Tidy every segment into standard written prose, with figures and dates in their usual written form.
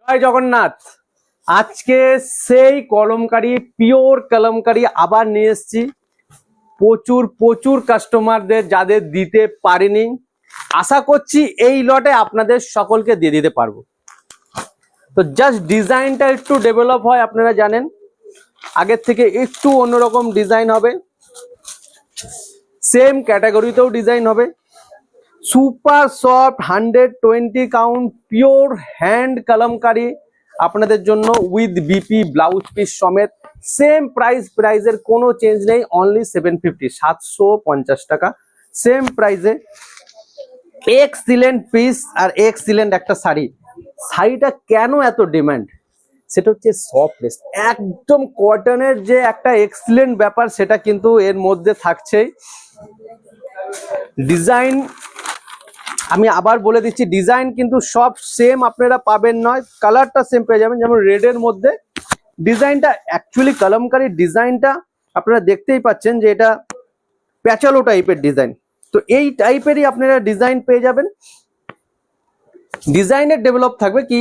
জয় জগন্নাথ। আজকে সেই কলমকারী, পিওর কলমকারী আবার নিয়ে এসেছি। প্রচুর প্রচুর কাস্টমারদের যাদের দিতে পারিনি, আশা করছি এই লটে আপনাদের সকলকে দিয়ে দিতে পারবো। তো জাস্ট ডিজাইনটা একটু ডেভেলপ হয়, আপনারা জানেন আগের থেকে একটু অন্যরকম ডিজাইন হবে, সেম ক্যাটাগরিতেও ডিজাইন হবে। Super soft 120 count pure hand Kalamkari আপনাদের জন্য উইথ বিপি ব্লাউজ পিস সমেত। সেম প্রাইজের কোনো চেঞ্জ নেই, অনলি 750, 750 টাকা সেম প্রাইসে। এক্সিলেন্ট পিস আর এক্সিলেন্ট একটা শাড়ি। শাড়িটা কেন এত ডিমান্ড, সেটা হচ্ছে সফটনেস, একদম কটনের যে একটা এক্সিলেন্ট ব্যাপার সেটা কিন্তু এর মধ্যে থাকছে। ডিজাইন আমি আবার বলে দিচ্ছি, ডিজাইন কিন্তু সব সেম আপনারা পাবেন নয়, কালারটা সেম পেয়ে যাবেন। যেমন রেডের মধ্যে ডিজাইনটা অ্যাকচুয়ালি কলমকারীর ডিজাইনটা আপনারা দেখতেই পাচ্ছেন যে এটা প্যাচালো টাইপের ডিজাইন। তো এই টাইপেরই আপনারা ডিজাইন পেয়ে যাবেন। ডিজাইনের ডেভেলপ থাকবে কি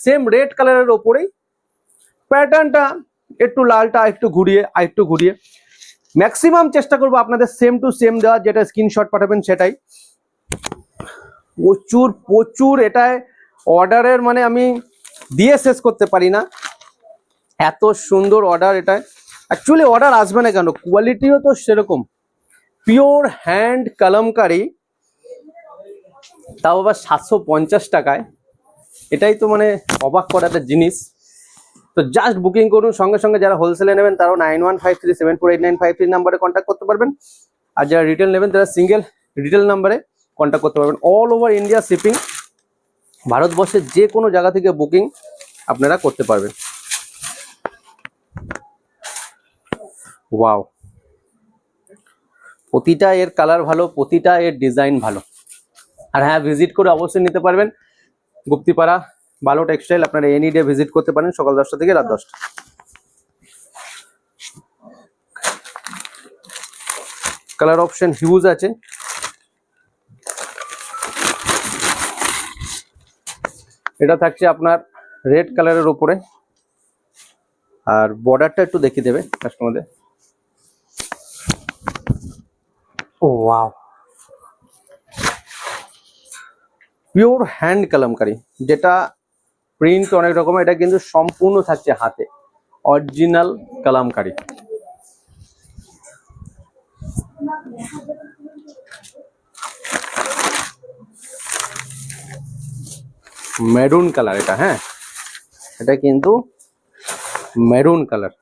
সেম রেড কালারের ওপরেই প্যাটার্নটা একটু লালটা একটু ঘুরিয়ে ম্যাক্সিমাম চেষ্টা করবো আপনাদের সেম টু সেম দেওয়ার, যেটা স্ক্রিনশট পাঠাবেন সেটাই। প্রচুর এটায় অর্ডারের মানে আমি দিয়ে শেষ করতে পারি না, এত সুন্দর অর্ডার এটায়। অ্যাকচুয়ালি অর্ডার আসবে না কেন, কোয়ালিটিও তো সেরকম। পিওর হ্যান্ড কলমকারী, তাও আবার 750 টাকায়, এটাই তো মানে অবাক করার একটা জিনিস। তো জাস্ট বুকিং করুন সঙ্গে সঙ্গে। যারা হোলসেলে নেবেন তারাও 9153748953 নাম্বারে কন্ট্যাক্ট করতে পারবেন, আর যারা রিটেল নেবেন তারা সিঙ্গেল রিটেল নাম্বারে কন্ট্যাক্ট করতে পারবেন। অল ওভার ইন্ডিয়া শিপিং, ভারতবর্ষের যে কোনো জায়গা থেকে বুকিং আপনারা করতে পারবেন। ওয়াও, প্রতিটা এর কালার ভালো, প্রতিটা এর ডিজাইন ভালো। আর হ্যাঁ, ভিজিট করে অবশ্যই নিতে পারবেন। গুপ্তিপাড়া ভালো টেক্সটাইল, আপনারা এনি ডে ভিজিট করতে পারেন সকাল 10টা থেকে রাত 10টা। কালার অপশন হিউজ আছে। এটা থাকছে আপনার রেড কালারের উপরে, আর বর্ডারটা একটু দেখিয়ে দেবে কাস্টমারদের। ও ওয়াও, পিওর হ্যান্ড কলমকারী, যেটা প্রিন্ট অনেক রকমের, এটা কিন্তু সম্পূর্ণ থাকছে হাতে, অরিজিনাল কলমকারী। মেরুন কালার এটা, হ্যাঁ এটা কিন্তু মেরুন কালার।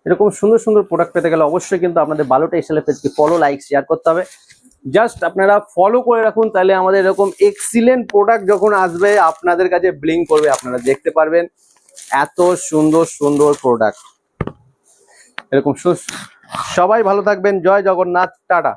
এরকম সুন্দর সুন্দর প্রোডাক্ট পেতে গেলে অবশ্যই কিন্তু আপনাদের বালো টেক্সটাইল পেজকে ফলো, লাইক, শেয়ার করতে হবে। জাস্ট আপনারা ফলো করে রাখুন, তাহলে আমাদের এরকম এক্সিলেন্ট প্রোডাক্ট যখন আসবে আপনাদের কাছে ব্লিং করবে, আপনারা দেখতে পারবেন এত সুন্দর সুন্দর প্রোডাক্ট। এরকম সবাই ভালো থাকবেন। জয় জগন্নাথ, টাটা।